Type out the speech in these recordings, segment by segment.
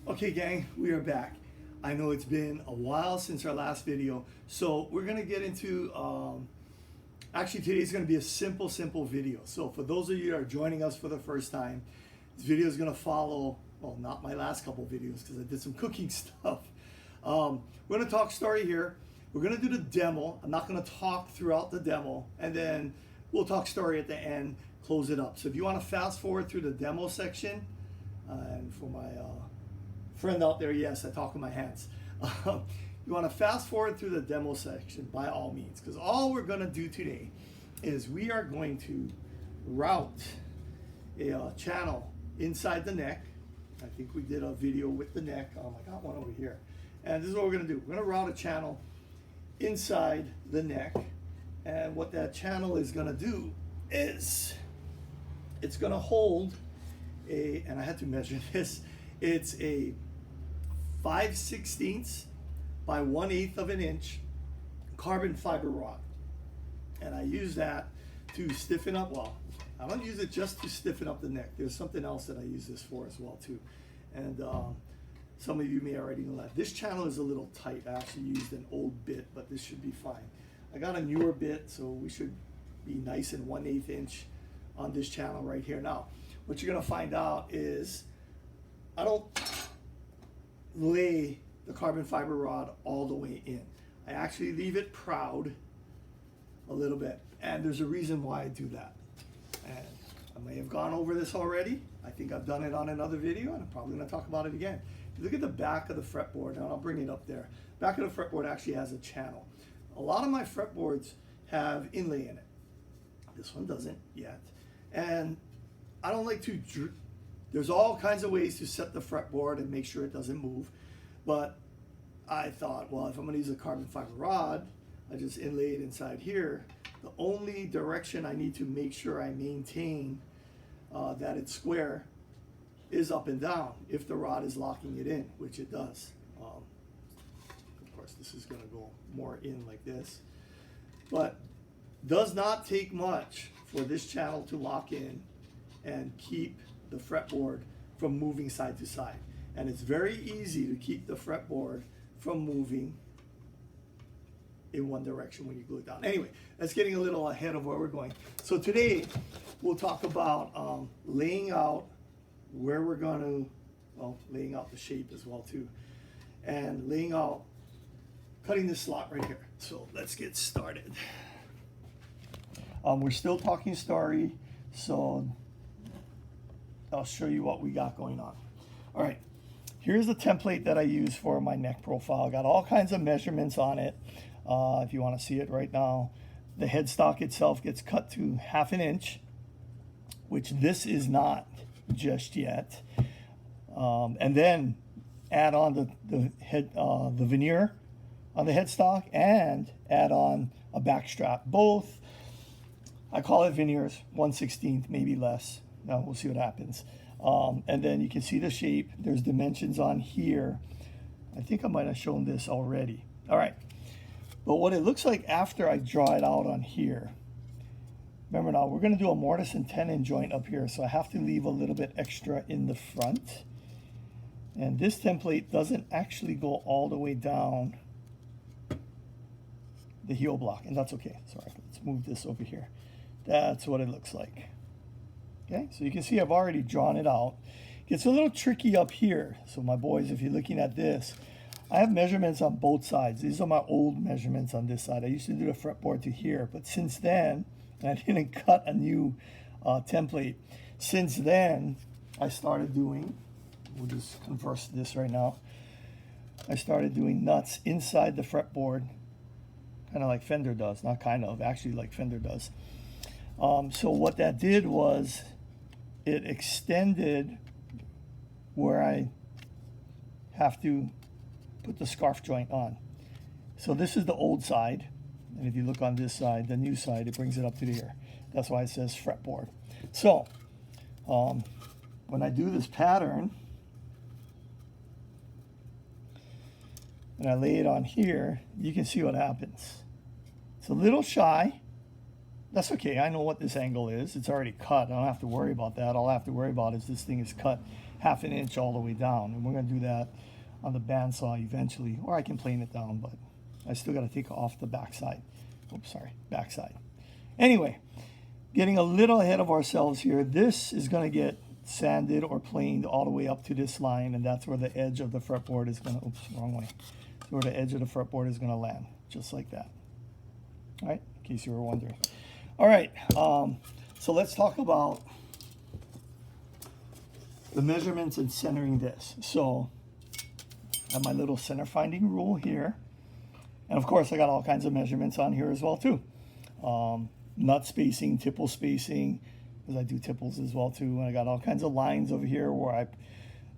Okay, gang, we are back. I know it's been a while since our last video, so we're gonna get into. Actually, today's gonna be a simple video. So for those of you that are joining us for the first time, this video is gonna follow. Well, not my last couple videos because I did some cooking stuff. We're gonna talk story here. We're gonna do the demo. I'm not gonna talk throughout the demo, and then we'll talk story at the end, close it up. So if you want to fast forward through the demo section, and for my friend out there, yes, I talk with my hands. You want to fast forward through the demo section by all means, because all we're going to do today is we are going to route a channel inside the neck. I think we did a video with the neck. I got one over here. And this is what we're going to do. We're going to route a channel inside the neck. And what that channel is going to do is it's going to hold a, and I had to measure this, it's a 5/16 by 1/8 of an inch carbon fiber rod. And I use that to stiffen up, well, I don't use it just to stiffen up the neck. There's something else that I use this for as well too. And some of you may already know that. This channel is a little tight. I actually used an old bit, but this should be fine. I got a newer bit, so we should be nice and 1/8 inch on this channel right here. Now, what you're gonna find out is I don't lay the carbon fiber rod all the way in. I actually leave it proud a little bit, and there's a reason why I do that. And I may have gone over this already. I think I've done it on another video, and I'm probably gonna talk about it again. If you look at the back of the fretboard, and I'll bring it up there. Back of the fretboard actually has a channel. A lot of my fretboards have inlay in it. This one doesn't yet. And I don't like to, there's all kinds of ways to set the fretboard and make sure it doesn't move. But I thought, well, if I'm gonna use a carbon fiber rod, I just inlay it inside here. The only direction I need to make sure I maintain that it's square is up and down if the rod is locking it in, which it does. Of course, this is gonna go more in like this. But does not take much for this channel to lock in and keep the fretboard from moving side to side. And it's very easy to keep the fretboard from moving in one direction when you glue it down. Anyway, that's getting a little ahead of where we're going. So today we'll talk about laying out where we're going to, well, laying out the shape as well too, and laying out, cutting this slot right here. So let's get started. We're still talking story, so I'll show you what we got going on. All right, here's the template that I use for my neck profile. Got all kinds of measurements on it. If you want to see it right now, the headstock itself gets cut to 1/2 inch, which this is not just yet. And then add on the veneer on the headstock and add on a back strap. Both, I call it veneers, 1/16, maybe less. Now we'll see what happens. And then you can see the shape. There's dimensions on here. I think I might have shown this already. All right. But what it looks like after I draw it out on here, remember now, we're going to do a mortise and tenon joint up here, so I have to leave a little bit extra in the front. And this template doesn't actually go all the way down the heel block, and that's okay. Sorry, let's move this over here. That's what it looks like. Okay, so you can see I've already drawn it out. Gets a little tricky up here. So my boys, if you're looking at this, I have measurements on both sides. These are my old measurements on this side. I used to do the fretboard to here, but since then, and I didn't cut a new template. Since then, I started doing, we'll just converse this right now. I started doing nuts inside the fretboard, kind of like Fender does, not kind of, actually like Fender does. So what that did was it extended where I have to put the scarf joint on. So this is the old side, and if you look on this side, the new side, it brings it up to here. That's why it says fretboard. So when I do this pattern and I lay it on here, you can see what happens. It's a little shy, that's okay. I know what this angle is. It's already cut. I don't have to worry about that. All I have to worry about is this thing is cut 1/2 inch all the way down. And we're going to do that on the bandsaw eventually. Or I can plane it down, but I still got to take off the backside. Oops, sorry, backside. Anyway, getting a little ahead of ourselves here. This is going to get sanded or planed all the way up to this line, and that's where the edge of the fretboard is going to, oops, wrong way. That's where the edge of the fretboard is going to land, just like that. All right, in case you were wondering. All right, so let's talk about the measurements and centering this. So I have my little center finding rule here. And of course, I got all kinds of measurements on here as well too. Nut spacing, tipple spacing, because I do tipples as well too. And I got all kinds of lines over here where I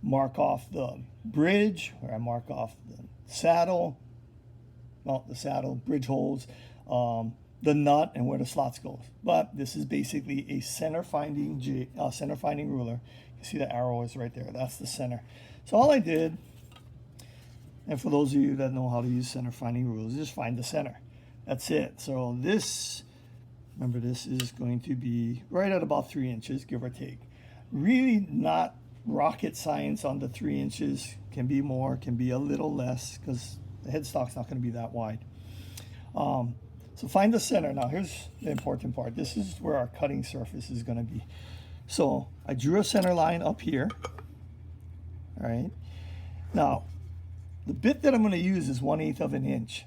mark off the bridge, where I mark off the saddle, well, the saddle, bridge holes, the nut, and where the slots go. But this is basically a center finding ruler. You see the arrow is right there. That's the center. So all I did, and for those of you that know how to use center finding rulers, just find the center. That's it. So this, remember, this is going to be right at about 3 inches, give or take. Really not rocket science on the 3 inches. Can be more, can be a little less, because the headstock's not going to be that wide. So find the center. Now here's the important part. This is where our cutting surface is going to be. So I drew a center line up here. All right. Now the bit that I'm going to use is 1/8 of an inch.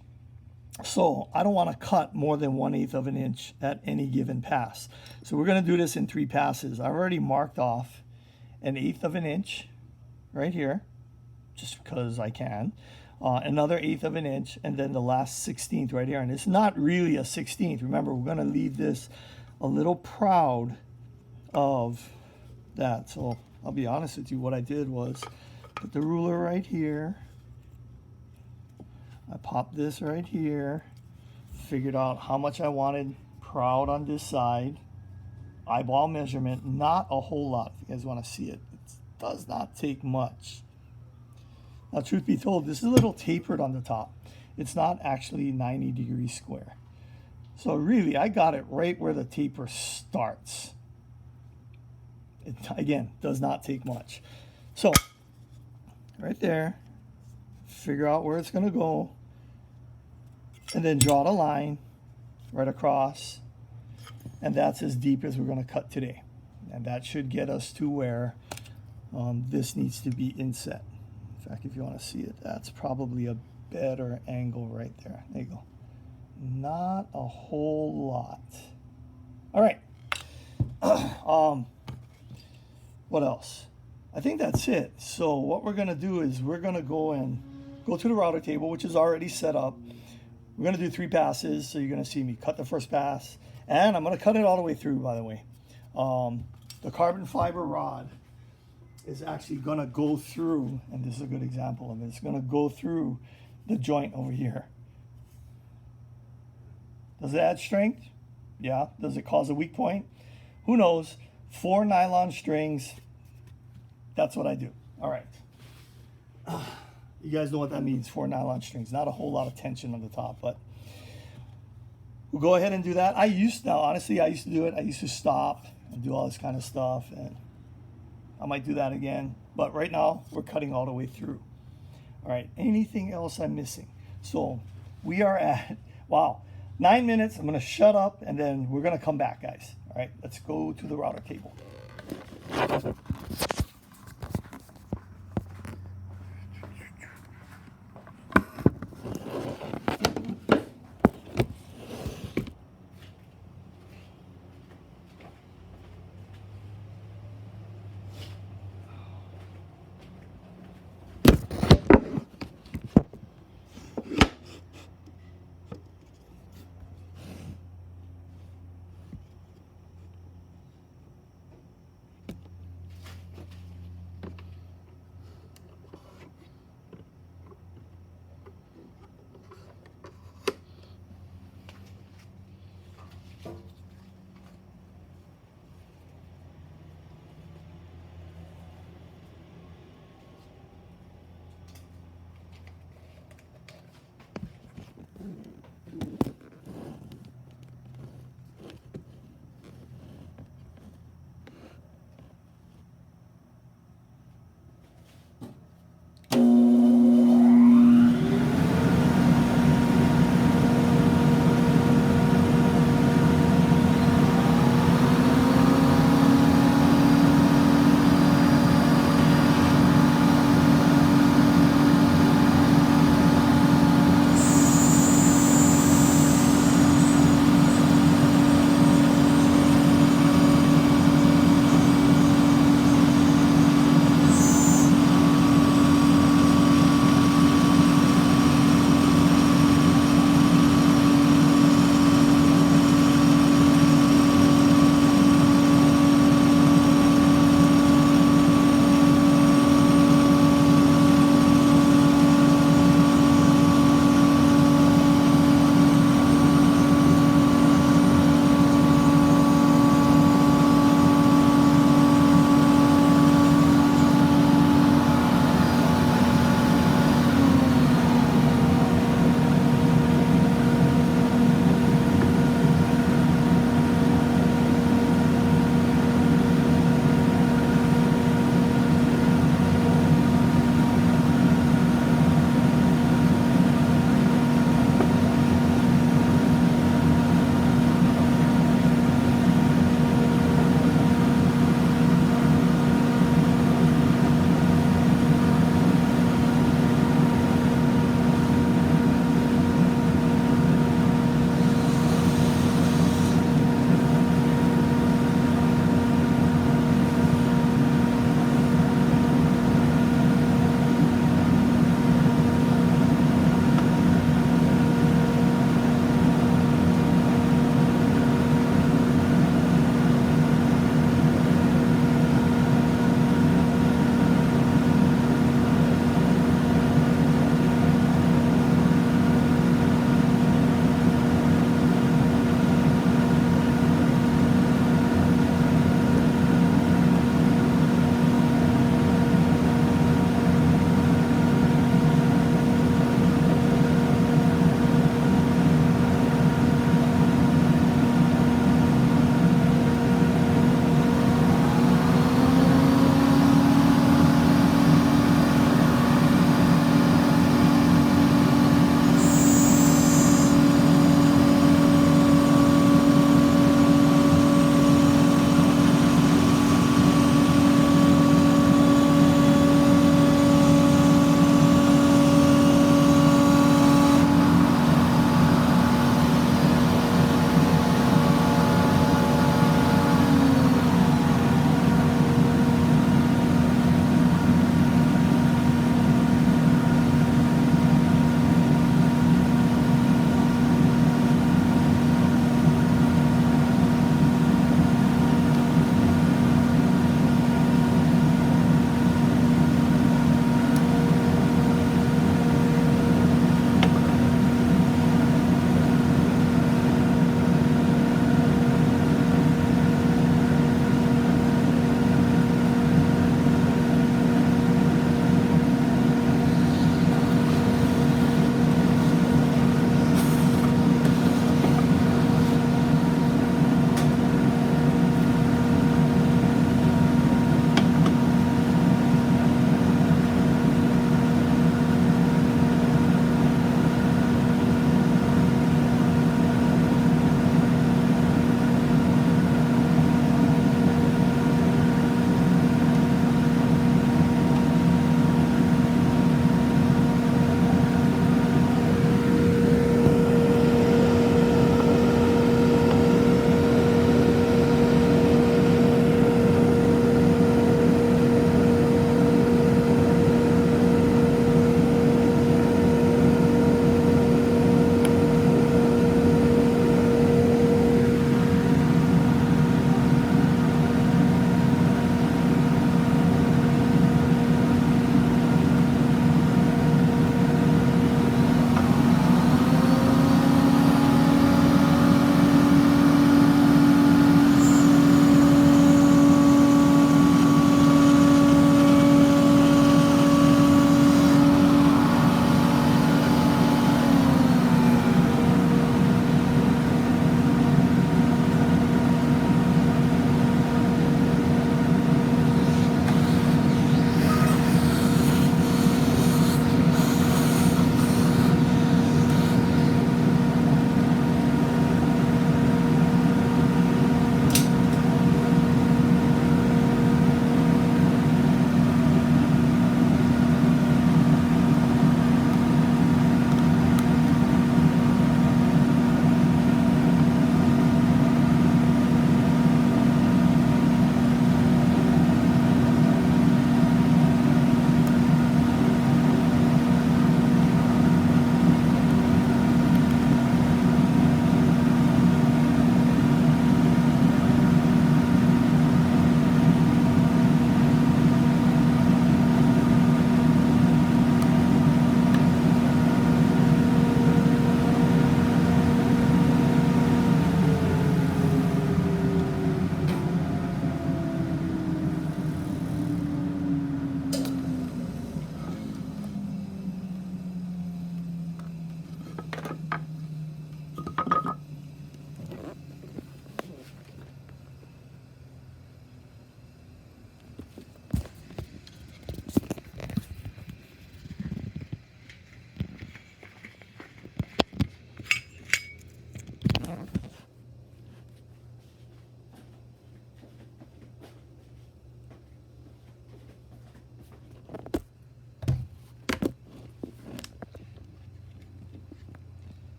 So I don't want to cut more than 1/8 of an inch at any given pass. So we're going to do this in 3 passes. I've already marked off 1/8 of an inch right here, just because I can. Another 1/8 of an inch, and then the last 1/16 right here. And it's not really a 1/16. Remember, we're going to leave this a little proud of that. So I'll be honest with you, what I did was put the ruler right here. I popped this right here, figured out how much I wanted proud on this side, eyeball measurement, not a whole lot. If you guys want to see it, it does not take much. Now, truth be told, this is a little tapered on the top. It's not actually 90 degrees square. So really, I got it right where the taper starts. It, again, does not take much. So, right there, figure out where it's going to go, and then draw the line right across, and that's as deep as we're going to cut today. And that should get us to where this needs to be inset. In fact, if you want to see it, that's probably a better angle right there. There you go. Not a whole lot. All right. What else? I think that's it. So what we're going to do is we're going to go to the router table, which is already set up. We're going to do 3 passes. So you're going to see me cut the first pass, and I'm going to cut it all the way through, by the way. The carbon fiber rod is actually going to go through, and this is a good example of it. It's going to go through the joint over here. Does it add strength? Yeah. Does it cause a weak point? Who knows? 4 nylon strings. That's what I do. All right. You guys know what that means, 4 nylon strings. Not a whole lot of tension on the top, but we'll go ahead and do that. Honestly, I used to do it. I used to stop and do all this kind of stuff, and I might do that again. But right now, we're cutting all the way through. All right, anything else I'm missing? So we are at, wow, 9 minutes. I'm going to shut up, and then we're going to come back, guys. All right, let's go to the router table.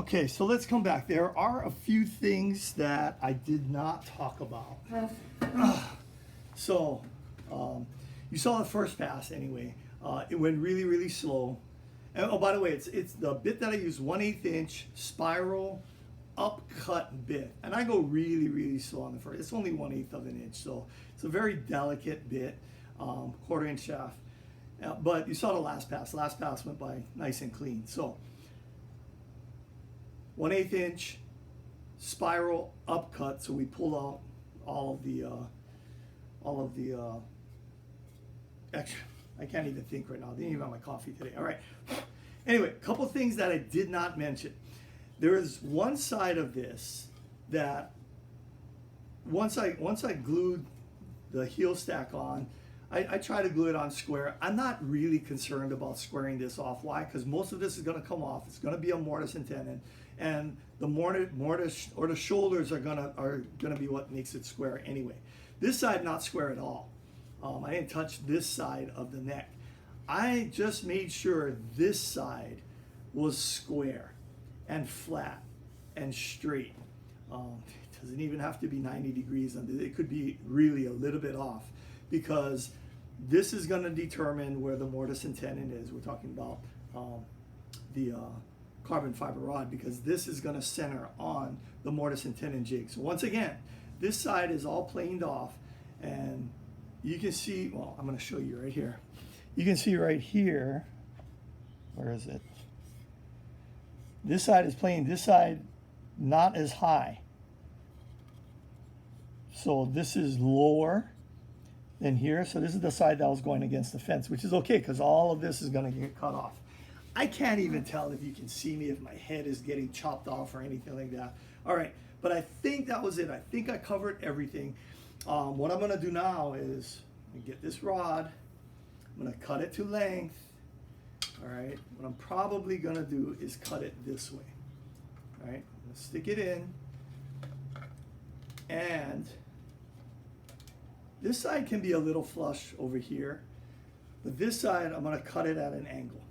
Okay, so let's come back. There are a few things that I did not talk about. So, you saw the first pass anyway. It went really, really slow. And, oh, by the way, it's the bit that I use, 1/8 inch spiral upcut bit. And I go really, really slow on the first. It's only 1/8 of an inch, so it's a very delicate bit, 1/4 inch shaft. But you saw the last pass. The last pass went by nice and clean. So, 1/8 inch spiral upcut, so we pull out all of the extra. I can't even think right now. I didn't even have my coffee today. All right. Anyway, a couple things that I did not mention. There is one side of this that once I glued the heel stack on, I try to glue it on square. I'm not really concerned about squaring this off. Why? Because most of this is going to come off. It's going to be a mortise and tenon, and the mortise or the shoulders are gonna be what makes it square anyway. This side not square at all. I didn't touch this side of the neck. I just made sure this side was square and flat and straight. It doesn't even have to be 90 degrees. It could be really a little bit off, because this is going to determine where the mortise and tenon is. We're talking about the carbon fiber rod, because this is going to center on the mortise and tenon jig. So once again, this side is all planed off, and you can see, well, I'm going to show you right here. You can see right here, where is it? This side is planed, this side not as high. So this is lower than here. So this is the side that was going against the fence, which is okay, because all of this is going to get cut off. I can't even tell if you can see me, if my head is getting chopped off or anything like that. All right, but I think that was it. I think I covered everything. What I'm going to do now is get this rod. I'm going to cut it to length. All right, what I'm probably going to do is cut it this way. All right, I'm going to stick it in, and this side can be a little flush over here, but this side I'm going to cut it at an angle.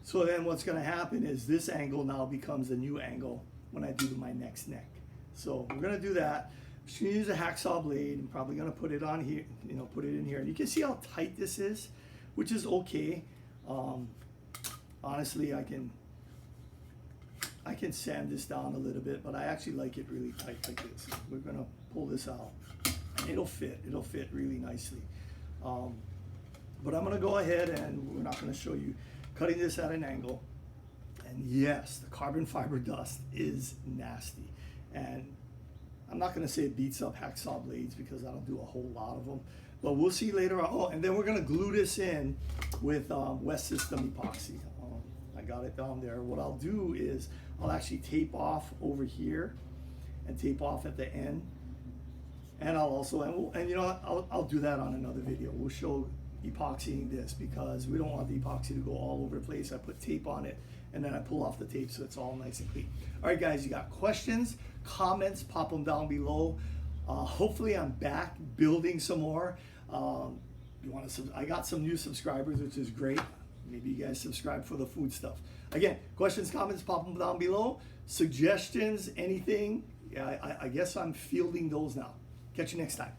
So then what's going to happen is this angle now becomes the new angle when I do my next neck. So we're going to do that. I'm just going to use a hacksaw blade. I'm probably going to put it on here, put it in here. And you can see how tight this is, which is okay. Honestly, I can sand this down a little bit, but I actually like it really tight like this. We're going to pull this out, and it'll fit really nicely. But I'm going to go ahead, and we're not going to show you cutting this at an angle. And yes, the carbon fiber dust is nasty, and I'm not going to say it beats up hacksaw blades, because I don't do a whole lot of them, but we'll see later on. Oh, and then we're going to glue this in with West System epoxy. I got it down there. What I'll do is I'll actually tape off over here and tape off at the end, and I'll also, and you know what, I'll do that on another video. We'll show epoxying this, because we don't want the epoxy to go all over the place. I put tape on it, and then I pull off the tape so it's all nice and clean. All right, guys, you got questions, comments, pop them down below. Hopefully I'm back building some more. I got some new subscribers, which is great. Maybe you guys subscribe for the food stuff. Again, questions, comments, pop them down below. Suggestions, anything. Yeah, I guess I'm fielding those now. Catch you next time.